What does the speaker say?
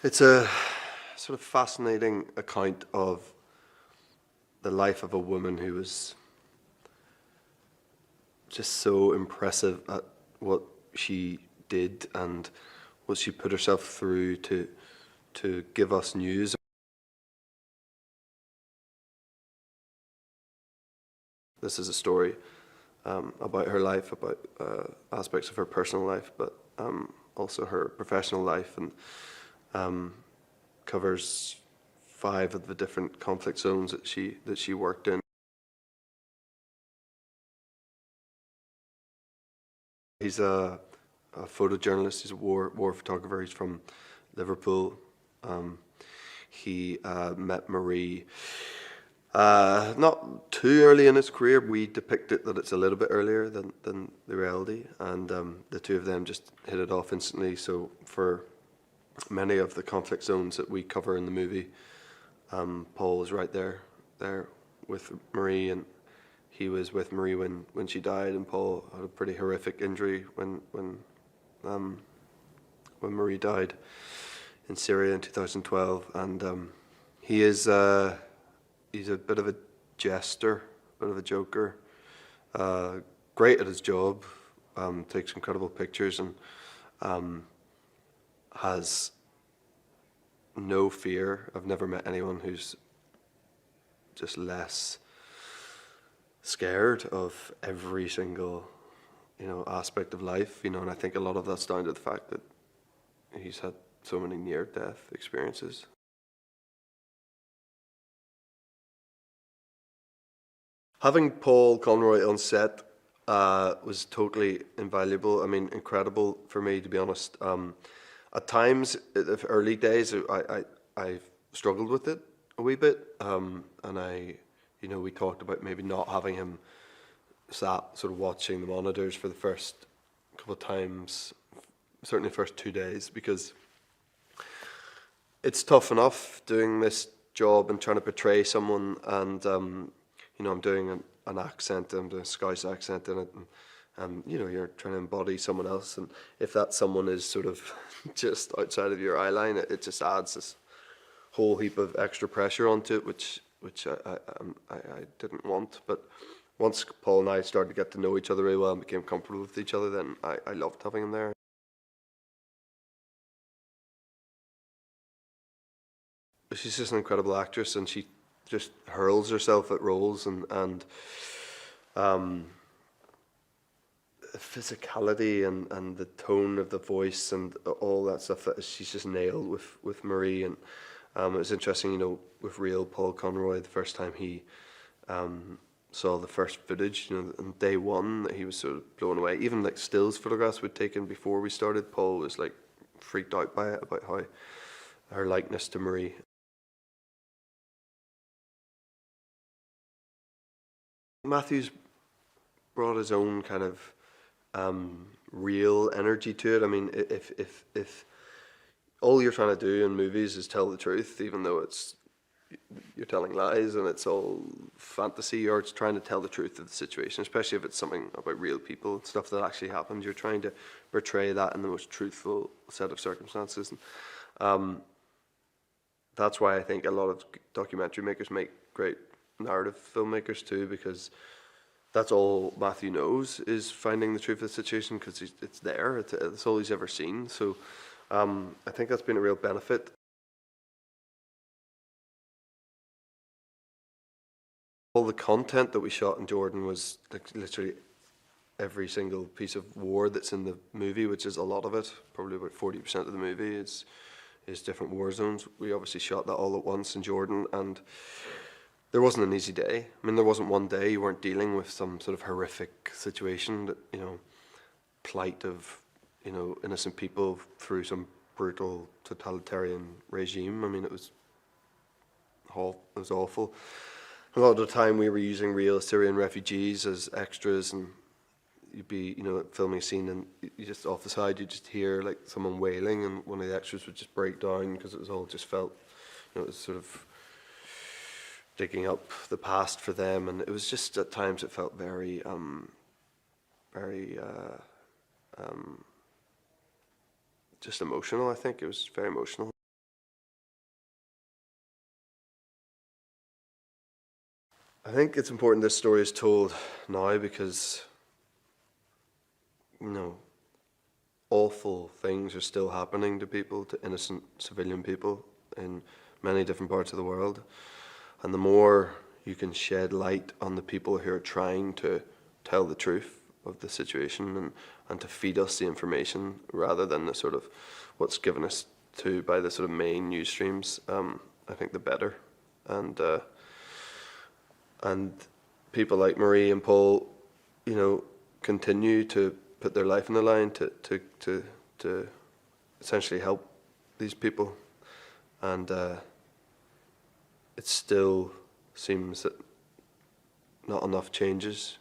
It's a sort of fascinating account of the life of a woman who was just so impressive at what she did and what she put herself through to give us news. This is a story about her life, about aspects of her personal life, but also her professional life, and covers 5 of the different conflict zones that she worked in. He's a photojournalist. He's a war photographer. He's from Liverpool. He met Marie not too early in his career. We depict it that it's a little bit earlier than the reality, and the two of them just hit it off instantly. So for many of the conflict zones that we cover in the movie, Paul was right there with Marie, and he was with Marie when she died, and Paul had a pretty horrific injury when Marie died in Syria in 2012. And he's a bit of a jester, a bit of a joker, great at his job, takes incredible pictures, and has no fear. I've never met anyone who's just less scared of every single, aspect of life, and I think a lot of that's down to the fact that he's had so many near-death experiences. Having Paul Conroy on set was totally invaluable. I mean, incredible for me, to be honest. At times, in the early days, I struggled with it a wee bit, and we talked about maybe not having him sat sort of watching the monitors for the first couple of times, certainly the first 2 days, because it's tough enough doing this job and trying to portray someone, and I'm doing an accent, I'm doing a Scouse accent in it, and you're trying to embody someone else, and if that someone is sort of just outside of your eye line, it just adds this whole heap of extra pressure onto it, which I didn't want. But once Paul and I started to get to know each other really well and became comfortable with each other, then I loved having him there. She's just an incredible actress, and she just hurls herself at roles, and physicality and the tone of the voice and all that stuff that she's just nailed with Marie. And it was interesting, with real Paul Conroy, the first time he saw the first footage, on day one, he was sort of blown away. Even like stills photographs we'd taken before we started, Paul was like freaked out by it, about how her likeness to Marie. Matthew's brought his own kind of real energy to it. I mean, if all you're trying to do in movies is tell the truth, even though you're telling lies and it's all fantasy, or it's trying to tell the truth of the situation, especially if it's something about real people, stuff that actually happened, you're trying to portray that in the most truthful set of circumstances. And that's why I think a lot of documentary makers make great narrative filmmakers too, because that's all Matthew knows, is finding the truth of the situation, because it's there, it's all he's ever seen. So I think that's been a real benefit. All the content that we shot in Jordan was like literally every single piece of war that's in the movie, which is a lot of it. Probably about 40% of the movie is different war zones. We obviously shot that all at once in Jordan, and there wasn't an easy day. I mean, there wasn't one day you weren't dealing with some sort of horrific situation, that plight of innocent people through some brutal totalitarian regime. I mean, it was awful. A lot of the time we were using real Syrian refugees as extras, and you'd be, filming a scene, and you just off the side, you just hear like someone wailing, and one of the extras would just break down because it was all just felt, it was sort of digging up the past for them, and it was just at times it felt very, just emotional. I think it was very emotional. I think it's important this story is told now because, you know, awful things are still happening to people, to innocent civilian people in many different parts of the world. And the more you can shed light on the people who are trying to tell the truth of the situation and to feed us the information rather than the sort of what's given us to by the sort of main news streams, I think the better. And people like Marie and Paul, you know, continue to put their life on the line to essentially help these people. And it still seems that not enough changes